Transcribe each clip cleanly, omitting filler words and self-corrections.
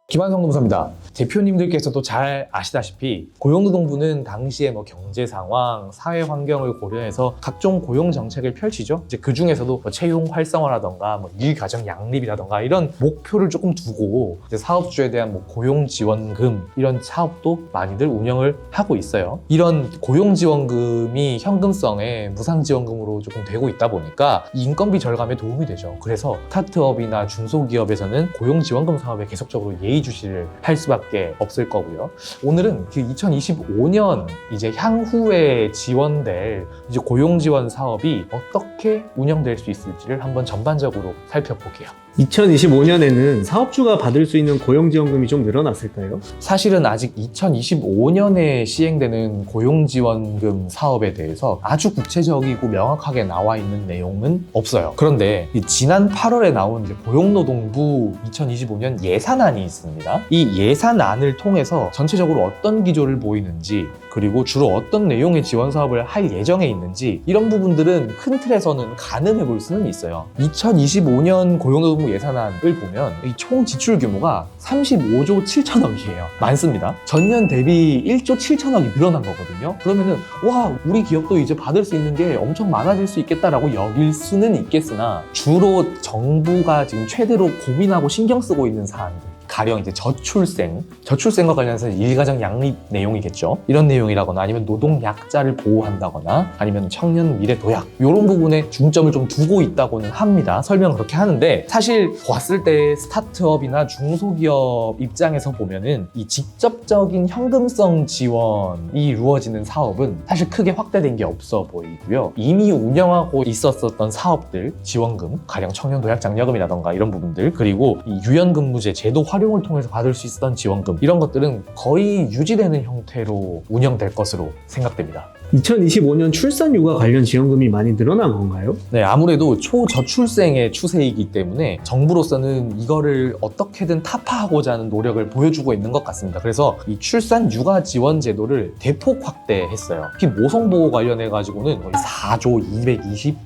김한성 노무사입니다. 대표님들께서도 잘 아시다시피 고용노동부는 당시에 경제 상황, 사회 환경을 고려해서 각종 고용 정책을 펼치죠. 이제 그 중에서도 채용 활성화라던가 일가정 양립이라던가 이런 목표를 조금 두고 이제 사업주에 대한 고용 지원금 이런 사업도 많이들 운영을 하고 있어요. 이런 고용 지원금이 현금성의 무상 지원금으로 조금 되고 있다 보니까 인건비 절감에 도움이 되죠. 그래서 스타트업이나 중소기업에서는 고용 지원금 사업에 계속적으로 예의주시를 할 수밖에 없을 거고요. 오늘은 그 2025년 이제 향후에 지원될 이제 고용 지원 사업이 어떻게 운영될 수 있을지를 한번 전반적으로 살펴볼게요. 2025년에는 사업주가 받을 수 있는 고용지원금이 좀 늘어났을까요? 사실은 아직 2025년에 시행되는 고용지원금 사업에 대해서 아주 구체적이고 명확하게 나와 있는 내용은 없어요. 그런데 지난 8월에 나온 이제 고용노동부 2025년 예산안이 있습니다. 이 예산안을 통해서 전체적으로 어떤 기조를 보이는지, 그리고 주로 어떤 내용의 지원 사업을 할 예정에 있는지 이런 부분들은 큰 틀에서는 가늠해 볼 수는 있어요. 2025년 고용노동부 예산안을 보면 총 지출 규모가 35조 7천억이에요. 많습니다. 전년 대비 1조 7천억이 늘어난 거거든요. 그러면은 와, 우리 기업도 이제 받을 수 있는 게 엄청 많아질 수 있겠다라고 여길 수는 있겠으나 주로 정부가 지금 최대로 고민하고 신경 쓰고 있는 사안들, 가령 이제 저출생과 관련해서 일가정 양립 내용이겠죠. 이런 내용이라거나 아니면 노동 약자를 보호한다거나 아니면 청년 미래 도약, 이런 부분에 중점을 좀 두고 있다고는 합니다. 설명을 그렇게 하는데 사실 봤을 때 스타트업이나 중소기업 입장에서 보면은 이 직접적인 현금성 지원이 이루어지는 사업은 사실 크게 확대된 게 없어 보이고요. 이미 운영하고 있었던 사업들 지원금, 가령 청년 도약 장려금이라던가 이런 부분들, 그리고 이 유연근무제 제도 활용을 통해서 받을 수 있었던 지원금, 이런 것들은 거의 유지되는 형태로 운영될 것으로 생각됩니다. 2025년 출산 육아 관련 지원금이 많이 늘어난 건가요? 네, 아무래도 초저출생의 추세이기 때문에 정부로서는 이거를 어떻게든 타파하고자 하는 노력을 보여주고 있는 것 같습니다. 그래서 이 출산 육아 지원 제도를 대폭 확대했어요. 특히 모성보호 관련해가지고는 거의 4조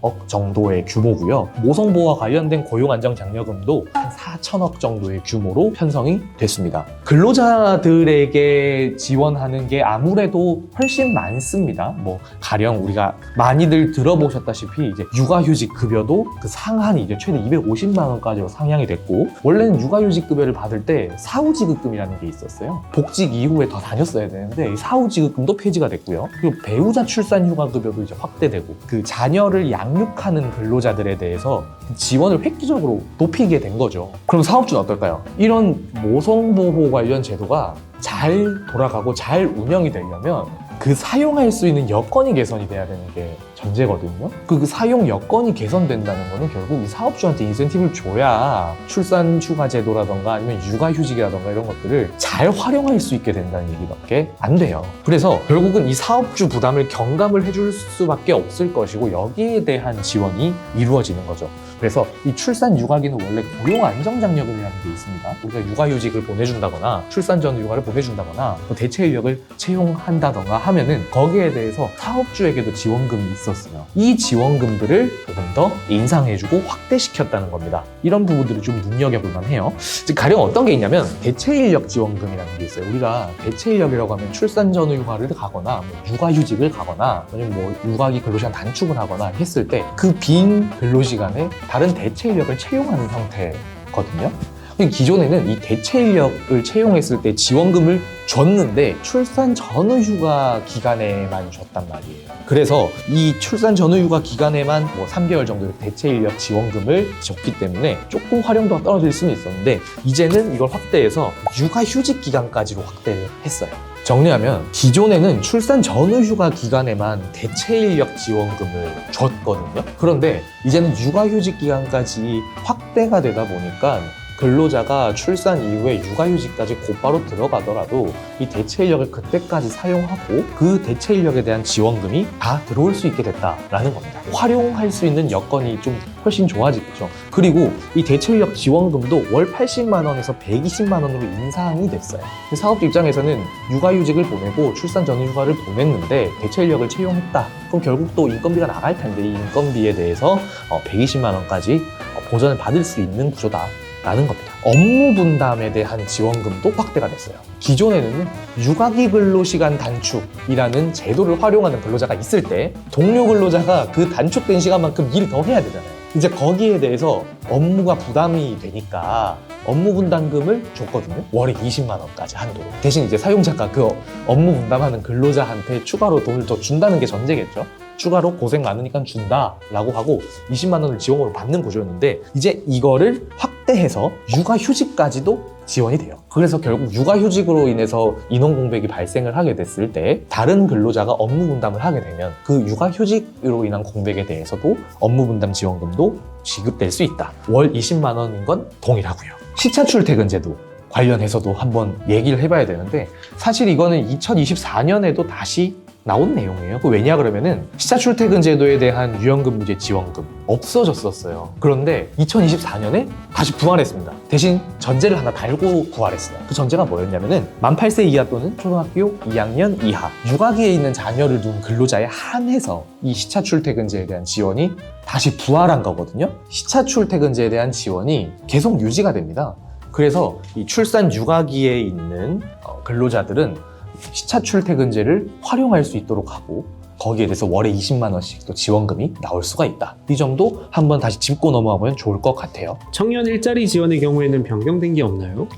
220억 정도의 규모고요. 모성보호와 관련된 고용안정장려금도 한 4천억 정도의 규모로 편성이 됐습니다. 근로자들에게 지원하는 게 아무래도 훨씬 많습니다. 가령 우리가 많이들 들어보셨다시피 이제 육아휴직 급여도 그 상한이 이제 최대 250만 원까지로 상향이 됐고, 원래는 육아휴직 급여를 받을 때 사후지급금이라는 게 있었어요. 복직 이후에 더 다녔어야 되는데 이 사후지급금도 폐지가 됐고요. 그리고 배우자 출산 휴가 급여도 이제 확대되고, 그 자녀를 양육하는 근로자들에 대해서 지원을 획기적으로 높이게 된 거죠. 그럼 사업주는 어떨까요? 이런 모성보호 관련 제도가 잘 돌아가고 잘 운영이 되려면 그 사용할 수 있는 여건이 개선이 돼야 되는 게 전제거든요. 그 사용 여건이 개선된다는 거는 결국 이 사업주한테 인센티브를 줘야 출산 휴가 제도라던가 아니면 육아휴직이라던가 이런 것들을 잘 활용할 수 있게 된다는 얘기밖에 안 돼요. 그래서 결국은 이 사업주 부담을 경감을 해줄 수밖에 없을 것이고, 여기에 대한 지원이 이루어지는 거죠. 그래서 이 출산 육아기는 원래 고용안정장려금이라는 게 있습니다. 우리가 육아휴직을 보내준다거나 출산 전 육아를 보내준다거나 대체 인력을 채용한다던가 하면은 거기에 대해서 사업주에게도 지원금이 있었어요. 이 지원금들을 조금 더 인상해주고 확대시켰다는 겁니다. 이런 부분들을 좀 눈여겨볼 만해요. 가령 어떤 게 있냐면 대체 인력 지원금이라는 게 있어요. 우리가 대체 인력이라고 하면 출산 전 휴가를 가거나 육아휴직을 가거나 아니면 육아기 근로시간 단축을 하거나 했을 때 그 빈 근로시간에 다른 대체 인력을 채용하는 형태거든요. 기존에는 이 대체 인력을 채용했을 때 지원금을 줬는데 출산 전후 휴가 기간에만 줬단 말이에요. 그래서 이 출산 전후 휴가 기간에만 3개월 정도의 대체 인력 지원금을 줬기 때문에 조금 활용도가 떨어질 수는 있었는데, 이제는 이걸 확대해서 육아 휴직 기간까지로 확대를 했어요. 정리하면 기존에는 출산 전후 휴가 기간에만 대체 인력 지원금을 줬거든요. 그런데 이제는 육아휴직 기간까지 확대가 되다 보니까 근로자가 출산 이후에 육아휴직까지 곧바로 들어가더라도 이 대체 인력을 그때까지 사용하고 그 대체 인력에 대한 지원금이 다 들어올 수 있게 됐다라는 겁니다. 활용할 수 있는 여건이 좀 훨씬 좋아지겠죠. 그리고 이 대체 인력 지원금도 월 80만 원에서 120만 원으로 인상이 됐어요. 사업주 입장에서는 육아휴직을 보내고 출산 전후 휴가를 보냈는데 대체 인력을 채용했다. 그럼 결국 또 인건비가 나갈 텐데 이 인건비에 대해서 120만 원까지 보전을 받을 수 있는 구조다라는 겁니다. 업무 분담에 대한 지원금도 확대가 됐어요. 기존에는 육아기 근로시간 단축이라는 제도를 활용하는 근로자가 있을 때 동료 근로자가 그 단축된 시간만큼 일을 더 해야 되잖아요. 이제 거기에 대해서 업무가 부담이 되니까 업무 분담금을 줬거든요. 월에 20만 원까지 한도로. 대신 이제 사용자가 그 업무 분담하는 근로자한테 추가로 돈을 더 준다는 게 전제겠죠. 추가로 고생 많으니까 준다라고 하고 20만 원을 지원으로 받는 구조였는데 이제 이거를 확대해서 육아휴직까지도 지원이 돼요. 그래서 결국 육아휴직으로 인해서 인원 공백이 발생을 하게 됐을 때 다른 근로자가 업무 분담을 하게 되면 그 육아휴직으로 인한 공백에 대해서도 업무 분담 지원금도 지급될 수 있다. 월 20만 원인 건 동일하고요. 시차 출퇴근 제도 관련해서도 한번 얘기를 해봐야 되는데 사실 이거는 2024년에도 다시 나온 내용이에요. 왜냐 그러면은 시차 출퇴근 제도에 대한 유연근무제 지원금 없어졌었어요. 그런데 2024년에 다시 부활했습니다. 대신 전제를 하나 달고 부활했어요. 그 전제가 뭐였냐면은 만 8세 이하 또는 초등학교 2학년 이하 육아기에 있는 자녀를 둔 근로자에 한해서 이 시차 출퇴근제에 대한 지원이 다시 부활한 거거든요. 시차 출퇴근제에 대한 지원이 계속 유지가 됩니다. 그래서 이 출산 육아기에 있는 근로자들은 시차 출퇴근제를 활용할 수 있도록 하고 거기에 대해서 월에 20만 원씩 또 지원금이 나올 수가 있다. 이 점도 한번 다시 짚고 넘어가 보면 좋을 것 같아요. 청년 일자리 지원의 경우에는 변경된 게 없나요?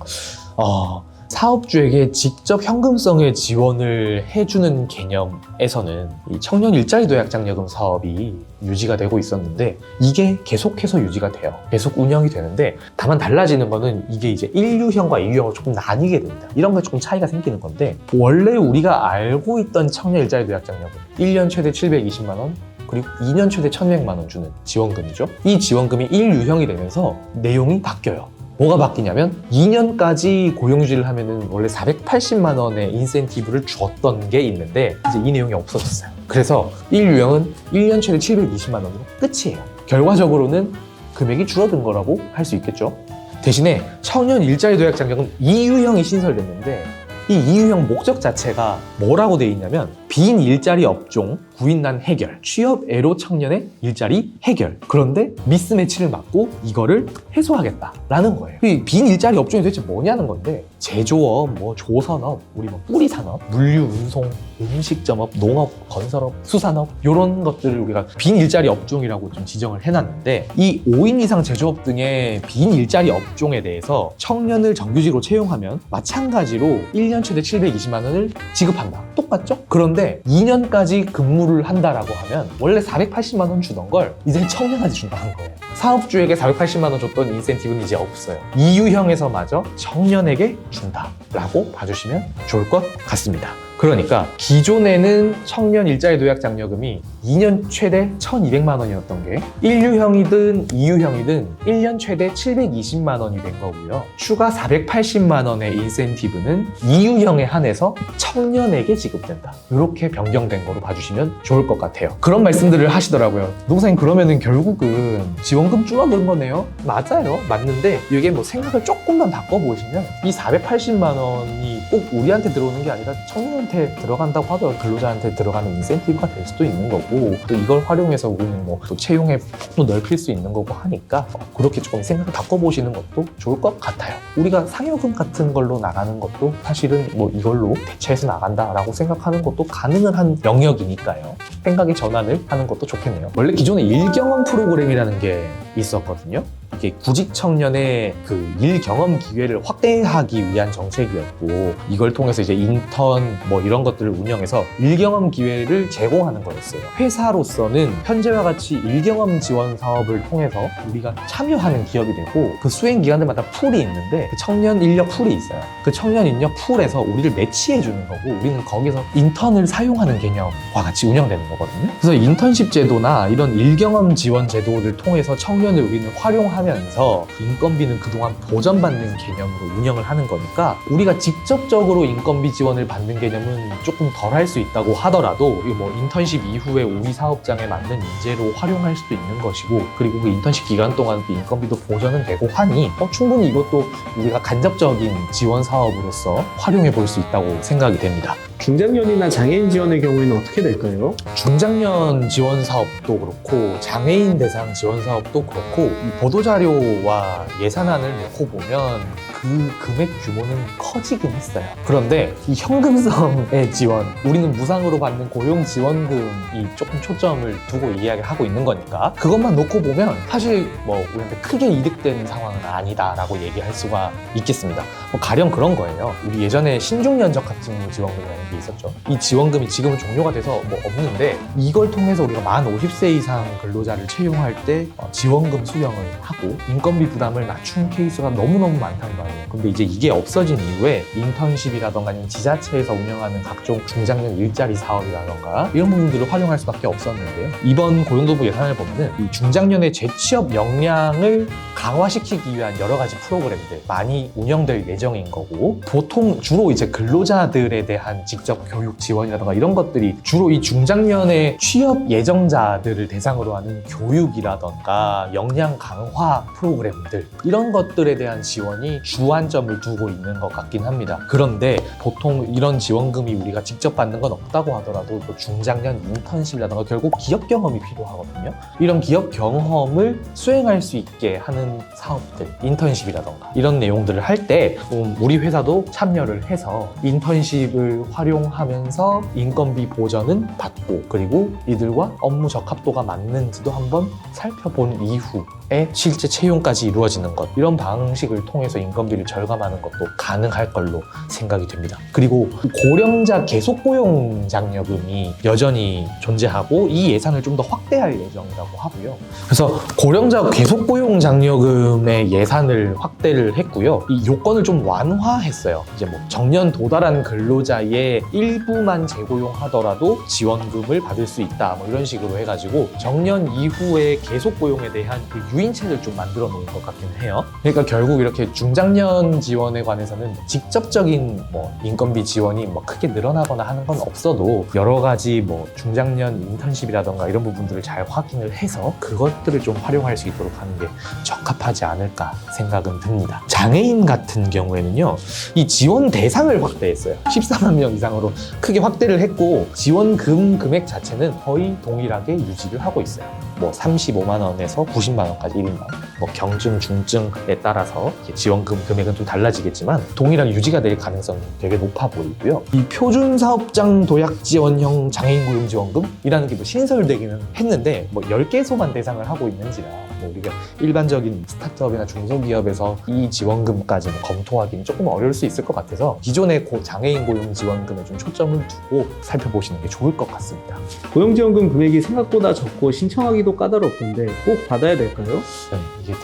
사업주에게 직접 현금성의 지원을 해주는 개념에서는 이 청년 일자리 도약장려금 사업이 유지가 되고 있었는데 이게 계속해서 유지가 돼요. 계속 운영이 되는데 다만 달라지는 거는 이게 이제 1유형과 2유형으로 조금 나뉘게 됩니다. 이런 게 조금 차이가 생기는 건데 원래 우리가 알고 있던 청년 일자리 도약장려금 1년 최대 720만 원 그리고 2년 최대 1,100만 원 주는 지원금이죠. 이 지원금이 1유형이 되면서 내용이 바뀌어요. 뭐가 바뀌냐면 2년까지 고용유지를 하면은 원래 480만 원의 인센티브를 줬던 게 있는데 이제 이 내용이 없어졌어요. 그래서 1유형은 1년 최대 720만 원으로 끝이에요. 결과적으로는 금액이 줄어든 거라고 할 수 있겠죠. 대신에 청년 일자리 도약 장려금 2유형이 신설됐는데 이 2유형 목적 자체가 뭐라고 돼 있냐면 빈 일자리 업종 구인난 해결, 취업 애로 청년의 일자리 해결. 그런데 미스매치를 막고 이거를 해소하겠다라는 거예요. 이 빈 일자리 업종이 도대체 뭐냐는 건데 제조업, 뭐 조선업, 우리 뭐 뿌리산업, 물류, 운송, 음식점업, 농업, 건설업, 수산업 이런 것들을 우리가 빈 일자리 업종이라고 좀 지정을 해놨는데 이 5인 이상 제조업 등의 빈 일자리 업종에 대해서 청년을 정규직으로 채용하면 마찬가지로 1년 최대 720만 원을 지급한다. 똑같죠? 그런데 2년까지 근무를 한다라고 하면 원래 480만 원 주던 걸 이제 청년한테 준다는 거예요. 사업주에게 480만 원 줬던 인센티브는 이제 없어요. 2유형에서마저 청년에게 준다라고 봐주시면 좋을 것 같습니다. 그러니까 기존에는 청년 일자리 도약 장려금이 2년 최대 1,200만 원이었던 게 1유형이든 2유형이든 1년 최대 720만 원이 된 거고요. 추가 480만 원의 인센티브는 2유형에 한해서 청년에게 지급된다. 이렇게 변경된 거로 봐주시면 좋을 것 같아요. 그런 말씀들을 하시더라고요. 노사님 그러면은 결국은 지원금 줄어든 거네요? 맞아요. 맞는데 이게 뭐 생각을 조금만 바꿔보시면 이 480만 원이 꼭 우리한테 들어오는 게 아니라 청년한테 들어간다고 하더라도 근로자한테 들어가는 인센티브가 될 수도 있는 거고 또 이걸 활용해서 우리는 뭐 또 채용의 폭도 넓힐 수 있는 거고 하니까 그렇게 조금 생각을 바꿔보시는 것도 좋을 것 같아요. 우리가 상여금 같은 걸로 나가는 것도 사실은 뭐 이걸로 대체해서 나간다라고 생각하는 것도 가능한 한 영역이니까요. 생각의 전환을 하는 것도 좋겠네요. 원래 기존에 일경험 프로그램이라는 게 있었거든요. 이게 구직 청년의 그 일 경험 기회를 확대하기 위한 정책이었고 이걸 통해서 이제 인턴 뭐 이런 것들을 운영해서 일 경험 기회를 제공하는 거였어요. 회사로서는 현재와 같이 일 경험 지원 사업을 통해서 우리가 참여하는 기업이 되고 그 수행 기관들마다 풀이 있는데 그 청년 인력 풀이 있어요. 그 청년 인력 풀에서 우리를 매치해 주는 거고 우리는 거기서 인턴을 사용하는 개념과 같이 운영되는 거거든요. 그래서 인턴십 제도나 이런 일 경험 지원 제도를 통해서 청년을 우리는 활용하면서 인건비는 그동안 보전받는 개념으로 운영을 하는 거니까 우리가 직접적으로 인건비 지원을 받는 개념은 조금 덜 할 수 있다고 하더라도 이거 뭐 인턴십 이후에 우리 사업장에 맞는 인재로 활용할 수도 있는 것이고 그리고 그 인턴십 기간 동안 그 인건비도 보전은 되고 하니 충분히 이것도 우리가 간접적인 지원 사업으로서 활용해 볼 수 있다고 생각이 됩니다. 중장년이나 장애인 지원의 경우에는 어떻게 될까요? 중장년 지원 사업도 그렇고 장애인 대상 지원 사업도 그렇고 이 보도자료와 예산안을 놓고 보면 그 금액 규모는 커지긴 했어요. 그런데 이 현금성의 지원, 우리는 무상으로 받는 고용지원금이 조금 초점을 두고 이야기를 하고 있는 거니까 그것만 놓고 보면 사실 뭐 우리한테 크게 이득되는 상황은 아니다라고 얘기할 수가 있겠습니다. 뭐 가령 그런 거예요. 우리 예전에 신중면접학증 지원금이라는 게 있었죠. 이 지원금이 지금은 종료가 돼서 뭐 없는데 이걸 통해서 우리가 만 50세 이상 근로자를 채용할 때 지원금 수령을 하고 인건비 부담을 낮춘 케이스가 너무너무 많다는 거예요. 근데 이제 이게 없어진 이후에 인턴십이라던가 아니면 지자체에서 운영하는 각종 중장년 일자리 사업이라던가 이런 부분들을 활용할 수밖에 없었는데요. 이번 고용노동부 예산을 보면은 이 중장년의 재취업 역량을 강화시키기 위한 여러 가지 프로그램들 많이 운영될 예정인 거고 보통 주로 이제 근로자들에 대한 직접 교육 지원이라던가 이런 것들이 주로 이 중장년의 취업 예정자들을 대상으로 하는 교육이라던가 역량 강화 프로그램들 이런 것들에 대한 지원이 주안점을 두고 있는 것 같긴 합니다. 그런데 보통 이런 지원금이 우리가 직접 받는 건 없다고 하더라도 또 중장년 인턴십이라던가 결국 기업 경험이 필요하거든요. 이런 기업 경험을 수행할 수 있게 하는 사업들, 인턴십이라던가 이런 내용들을 할 때 우리 회사도 참여를 해서 인턴십을 활용하면서 인건비 보전은 받고 그리고 이들과 업무 적합도가 맞는지도 한번 살펴본 이후에 실제 채용까지 이루어지는 것 이런 방식을 통해서 인건비를 절감하는 것도 가능할 걸로 생각이 됩니다. 그리고 고령자 계속 고용 장려금이 여전히 존재하고 이 예산을 좀 더 확대할 예정이라고 하고요. 그래서 고령자 계속 고용 장려금의 예산을 확대를 했고요. 이 요건을 좀 완화했어요. 이제 뭐 정년 도달한 근로자의 일부만 재고용하더라도 지원금을 받을 수 있다. 뭐 이런 식으로 해가지고 정년 이후에 계속 고용에 대한 그 유인책을 좀 만들어 놓은 것 같긴 해요. 그러니까 결국 이렇게 중장년 지원에 관해서는 직접적인 뭐 인건비 지원이 뭐 크게 늘어나거나 하는 건 없어도 여러 가지 뭐 중장년 인턴십이라던가 이런 부분들을 잘 확인을 해서 그것들을 좀 활용할 수 있도록 하는 게 적합하지 않을까 생각은 듭니다. 장애인 같은 경우에는요, 이 지원 대상을 확대했어요. 14만 명 이상으로 크게 확대를 했고 지원금 금액 자체는 거의 동일하게 유지를 하고 있어요. 뭐 35만 원에서 90만 원까지 1인당 뭐 경증, 중증에 따라서 지원금 금액은 좀 달라지겠지만 동일하게 유지가 될 가능성이 되게 높아 보이고요. 이 표준사업장 도약 지원형 장애인 고용 지원금이라는 게 뭐 신설되기는 했는데 뭐 10개소만 대상을 하고 있는지라 뭐 우리가 일반적인 스타트업이나 중소기업에서 이 지원금까지는 검토하기는 조금 어려울 수 있을 것 같아서 기존의 장애인 고용 지원금에 좀 초점을 두고 살펴보시는 게 좋을 것 같습니다. 고용지원금 금액이 생각보다 적고 신청하기도 까다롭던데 꼭 받아야 될까요? 네, 이게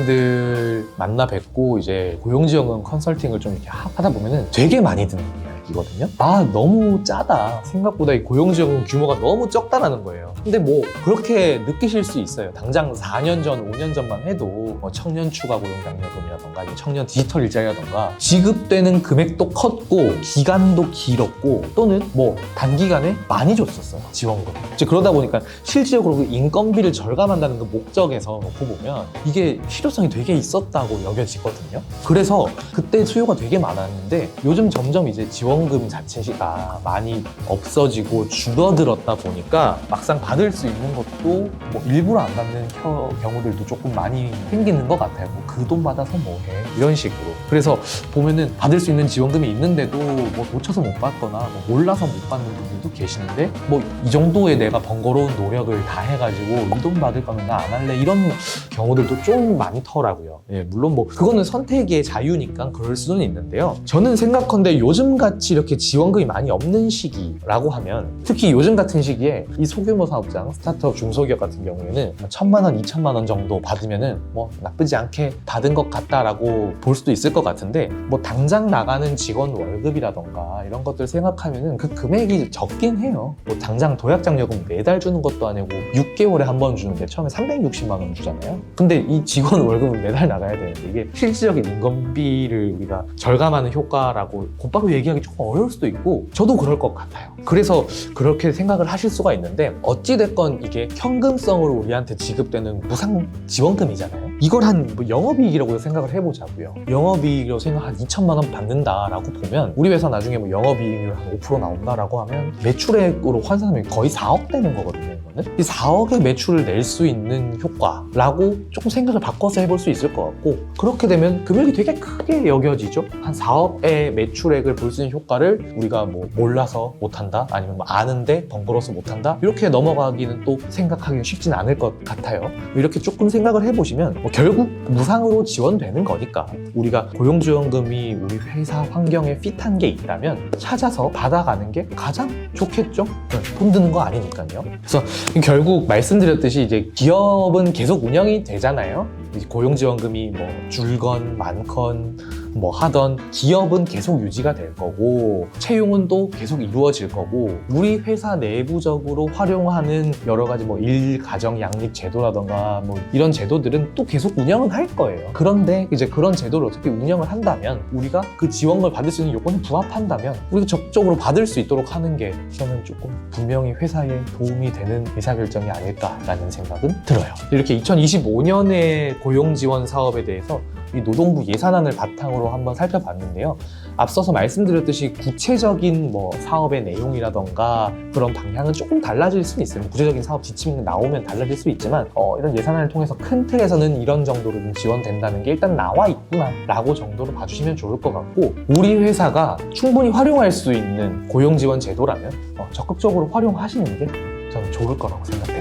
대표님들 만나 뵙고 이제 고용지원금 컨설팅을 좀 이렇게 하다 보면은 되게 많이 듣는 이야기거든요. 아, 너무 짜다. 생각보다 이 고용지원금 규모가 너무 적다라는 거예요. 근데 뭐 그렇게 느끼실 수 있어요. 당장 4년 전, 5년 전만 해도 뭐 청년 추가 고용 장려금이라던가 아니면 청년 디지털 일자리라던가 지급되는 금액도 컸고 기간도 길었고 또는 뭐 단기간에 많이 줬었어요. 지원금. 이제 그러다 보니까 실질적으로 그 인건비를 절감한다는 그 목적에서 놓고 보면 이게 실효성이 되게 있었다고 여겨지거든요. 그래서 그때 수요가 되게 많았는데 요즘 점점 이제 지원금 자체가 많이 없어지고 줄어들었다 보니까 막상 받을 수 있는 것도 뭐 일부러 안 받는 경우들도 조금 많이 생기는 것 같아요. 뭐 그 돈 받아서 뭐 해? 이런 식으로. 그래서 보면은 받을 수 있는 지원금이 있는데도 뭐 놓쳐서 못 받거나 뭐 몰라서 못 받는 분들도 계시는데 뭐 이 정도의 내가 번거로운 노력을 다 해가지고 이 돈 받을 거면 나 안 할래 이런 경우들도 좀 많더라고요. 예, 물론 뭐 그거는 선택의 자유니까 그럴 수는 있는데요. 저는 생각컨대 요즘 같이 이렇게 지원금이 많이 없는 시기라고 하면 특히 요즘 같은 시기에 이 소규모 사업장, 스타트업, 중소기업 같은 경우에는 1,000만 원, 2,000만 원 정도 받으면은 뭐 나쁘지 않게 받은 것 같다라고 볼 수도 있을 것 같은데 뭐 당장 나가는 직원 월급이라던가 이런 것들 생각하면은 그 금액이 적긴 해요. 뭐 당장 도약장려금 매달 주는 것도 아니고 6개월에 한 번 주는데 처음에 360만 원 주잖아요. 근데 이 직원 월급은 매달 나가야 되는데 이게 실질적인 인건비를 우리가 절감하는 효과라고 곧바로 얘기하기 어려울 수도 있고 저도 그럴 것 같아요. 그래서 그렇게 생각을 하실 수가 있는데 어찌됐건 이게 현금성으로 우리한테 지급되는 무상 지원금이잖아요. 이걸 한 뭐 영업이익이라고 생각을 해보자고요. 영업이익이라고 생각 한 2천만 원 받는다라고 보면 우리 회사 나중에 뭐 영업이익률 한 5% 나온다라고 하면 매출액으로 환산하면 거의 4억 되는 거거든요. 이 4억의 매출을 낼 수 있는 효과라고 조금 생각을 바꿔서 해볼 수 있을 것 같고 그렇게 되면 금액이 되게 크게 여겨지죠. 한 4억의 매출액을 볼 수 있는 효과를 우리가 뭐 몰라서 못한다 아니면 뭐 아는데 번거로워서 못한다 이렇게 넘어가기는 또 생각하기는 쉽진 않을 것 같아요. 이렇게 조금 생각을 해보시면 뭐 결국 무상으로 지원되는 거니까 우리가 고용지원금이 우리 회사 환경에 핏한 게 있다면 찾아서 받아가는 게 가장 좋겠죠. 돈 드는 거 아니니까요. 그래서 결국 말씀드렸듯이 이제 기업은 계속 운영이 되잖아요. 고용지원금이 뭐 줄건 많건 뭐 하던 기업은 계속 유지가 될 거고 채용은 또 계속 이루어질 거고 우리 회사 내부적으로 활용하는 여러 가지 뭐 일가정 양립 제도라던가 뭐 이런 제도들은 또 계속 운영은 할 거예요. 그런데 이제 그런 제도를 어떻게 운영을 한다면 우리가 그 지원금을 받을 수 있는 요건에 부합한다면 우리가 적극적으로 받을 수 있도록 하는 게 저는 조금 분명히 회사에 도움이 되는 의사결정이 아닐까라는 생각은 들어요. 이렇게 2025년의 고용지원 사업에 대해서 이 노동부 예산안을 바탕으로 한번 살펴봤는데요. 앞서서 말씀드렸듯이 구체적인 뭐 사업의 내용이라던가 그런 방향은 조금 달라질 수는 있어요. 구체적인 사업 지침이 나오면 달라질 수 있지만 이런 예산안을 통해서 큰 틀에서는 이런 정도로 좀 지원된다는 게 일단 나와 있구나 라고 정도로 봐주시면 좋을 것 같고 우리 회사가 충분히 활용할 수 있는 고용지원 제도라면 적극적으로 활용하시는 게 저는 좋을 거라고 생각합니다.